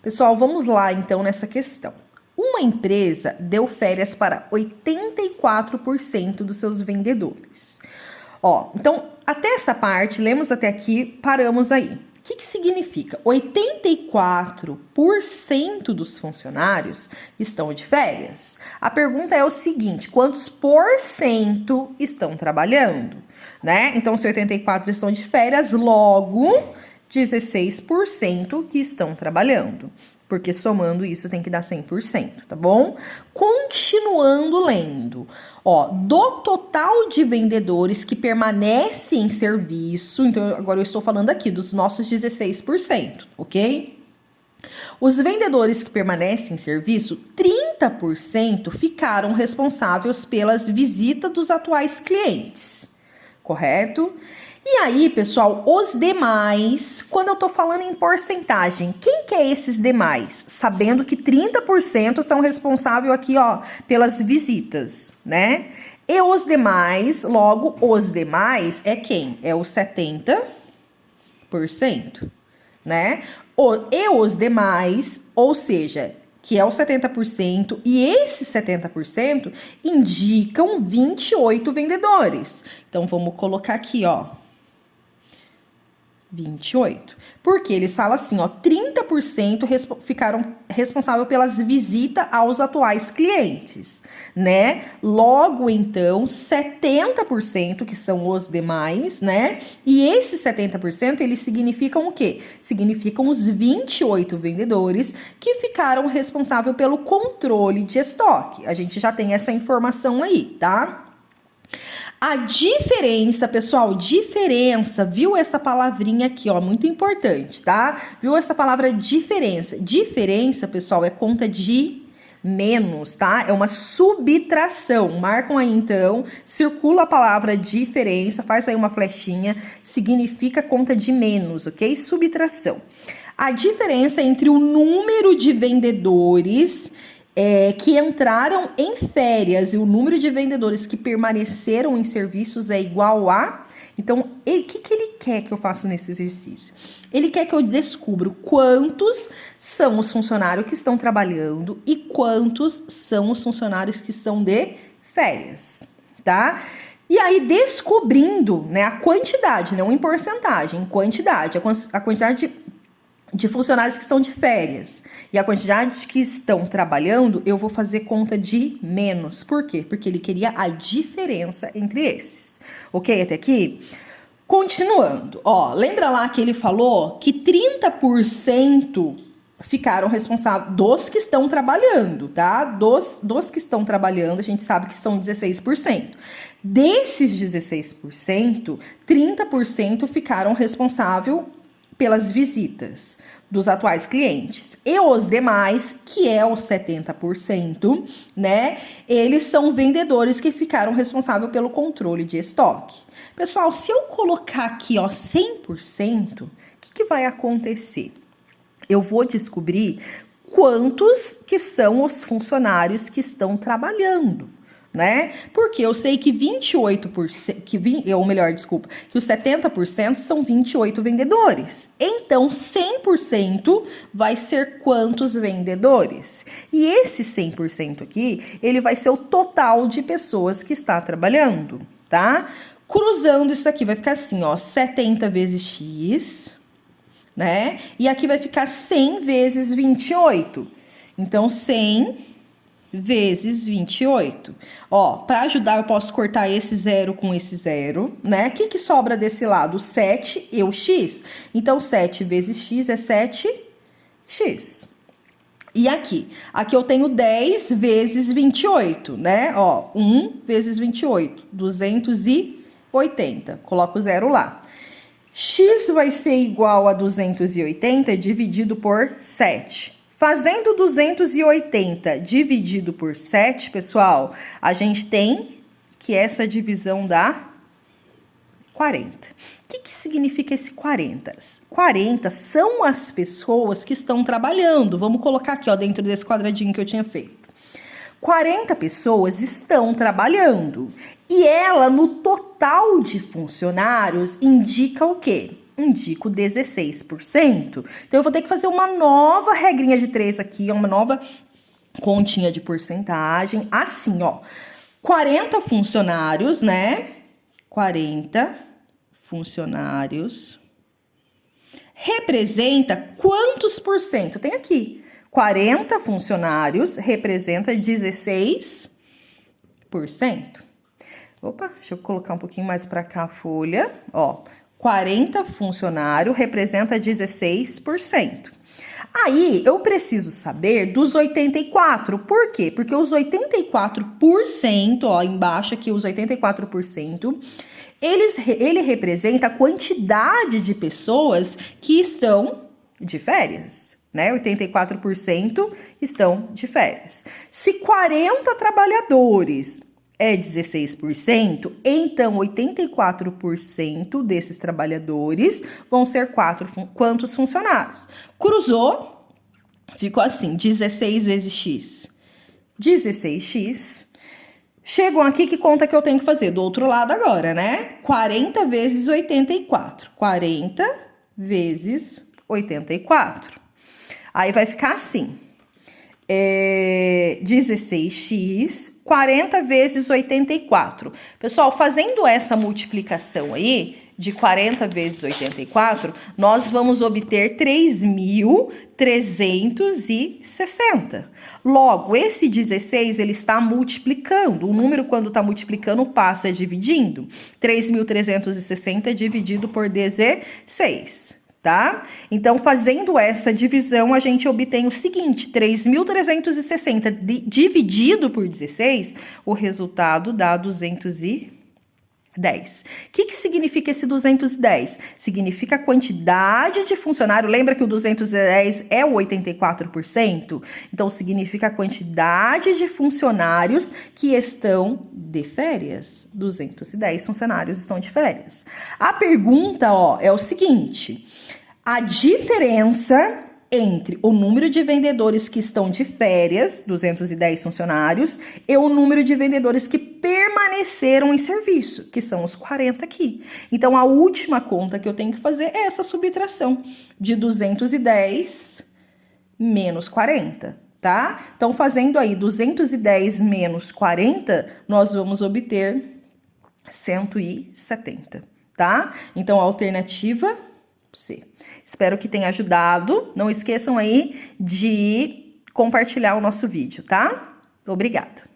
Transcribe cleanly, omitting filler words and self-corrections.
Pessoal, vamos lá então nessa questão. Uma empresa deu férias para 84% dos seus vendedores. Ó, então, até essa parte, lemos até aqui, paramos aí. O que significa? 84% dos funcionários estão de férias. A pergunta é o seguinte: quantos por cento estão trabalhando? Né? Então, se 84% estão de férias, logo 16% que estão trabalhando. Porque somando isso tem que dar 100%, tá bom? Continuando lendo. Ó, do total de vendedores que permanecem em serviço, então agora eu estou falando aqui dos nossos 16%, ok? Os vendedores que permanecem em serviço, 30% ficaram responsáveis pelas visitas dos atuais clientes, correto? E aí, pessoal, os demais, quando eu tô falando em porcentagem, quem que é esses demais? Sabendo que 30% são responsáveis aqui, ó, pelas visitas, né? E os demais, logo, os demais é quem? É os 70%, né? E os demais, ou seja, que é o 70%, e esses 70% indicam 28 vendedores. Então, vamos colocar aqui, ó, 28. Porque eles falam assim, ó, 30% ficaram responsáveis pelas visitas aos atuais clientes, né? Logo, então, 70%, que são os demais, né? E esses 70%, eles significam o quê? Significam os 28 vendedores que ficaram responsáveis pelo controle de estoque. A gente já tem essa informação aí, tá? A diferença, pessoal, diferença, viu essa palavrinha aqui, ó, muito importante, tá? Viu essa palavra diferença? Diferença, pessoal, é conta de menos, tá? É uma subtração. Marcam aí, então, circula a palavra diferença, faz aí uma flechinha, significa conta de menos, ok? Subtração. A diferença entre o número de vendedores que entraram em férias e o número de vendedores que permaneceram em serviços é igual a... Então, o que ele quer que eu faça nesse exercício? Ele quer que eu descubra quantos são os funcionários que estão trabalhando e quantos são os funcionários que estão de férias, tá? E aí, descobrindo, né, a quantidade, não em porcentagem, em quantidade, a quantidade de funcionários que estão de férias e a quantidade que estão trabalhando, eu vou fazer conta de menos. Por quê? Porque ele queria a diferença entre esses. Ok? Até aqui? Continuando. Ó, lembra lá que ele falou que 30% ficaram responsáveis dos que estão trabalhando, tá? Dos que estão trabalhando, a gente sabe que são 16%. Desses 16%, 30% ficaram responsáveis pelas visitas dos atuais clientes. E os demais, que é os 70%, né? Eles são vendedores que ficaram responsáveis pelo controle de estoque. Pessoal, se eu colocar aqui, ó, 100%, o que vai acontecer? Eu vou descobrir quantos que são os funcionários que estão trabalhando, né? Porque eu sei que 28%, que os 70% são 28 vendedores. Então, 100% vai ser quantos vendedores? E esse 100% aqui, ele vai ser o total de pessoas que está trabalhando, tá? Cruzando isso aqui, vai ficar assim, ó, 70 vezes X, né? E aqui vai ficar 100 vezes 28. Então, 100 vezes 28. Ó, para ajudar eu posso cortar esse zero com esse zero, né? O que sobra desse lado? 7 e o x. Então, 7 vezes x é 7x. E aqui? Aqui eu tenho 10 vezes 28, né? Ó, 1 vezes 28, 280. Coloco o zero lá. X vai ser igual a 280 dividido por 7. Fazendo 280 dividido por 7, pessoal, a gente tem que essa divisão dá 40. O que significa esse 40? 40 são as pessoas que estão trabalhando. Vamos colocar aqui, ó, dentro desse quadradinho que eu tinha feito. 40 pessoas estão trabalhando. E ela, no total de funcionários, indica o quê? Indico 16%. Então, eu vou ter que fazer uma nova regrinha de 3 aqui, uma nova continha de porcentagem. Assim, ó, 40 funcionários, né? 40 funcionários representa quantos por cento? Tem aqui. 40 funcionários representa 16%. Opa, deixa eu colocar um pouquinho mais para cá a folha. Ó, 40 funcionários representa 16%. Aí, eu preciso saber dos 84. Por quê? Porque os 84%, ó, embaixo aqui, os 84%, ele representa a quantidade de pessoas que estão de férias, né? 84% estão de férias. Se 40 trabalhadores é 16%, então 84% desses trabalhadores vão ser quantos funcionários? Cruzou, ficou assim, 16 vezes x. 16x. Chegam aqui, que conta que eu tenho que fazer? Do outro lado agora, né? 40 vezes 84. 40 vezes 84. Aí vai ficar assim. 16x, 40 vezes 84. Pessoal, fazendo essa multiplicação aí, de 40 vezes 84, nós vamos obter 3.360. Logo, esse 16, ele está multiplicando. O número, quando está multiplicando, passa dividindo. 3.360 dividido por 16. Tá? Então, fazendo essa divisão, a gente obtém o seguinte, 3.360 dividido por 16, o resultado dá 210. O que significa esse 210? Significa a quantidade de funcionário. Lembra que o 210 é o 84%? Então, significa a quantidade de funcionários que estão de férias. 210 funcionários estão de férias. A pergunta, ó, é o seguinte: a diferença entre o número de vendedores que estão de férias, 210 funcionários, e o número de vendedores que permaneceram em serviço, que são os 40 aqui. Então, a última conta que eu tenho que fazer é essa subtração de 210 menos 40, tá? Então, fazendo aí 210 menos 40, nós vamos obter 170, tá? Então, a alternativa C. Espero que tenha ajudado. Não esqueçam aí de compartilhar o nosso vídeo, tá? Obrigada.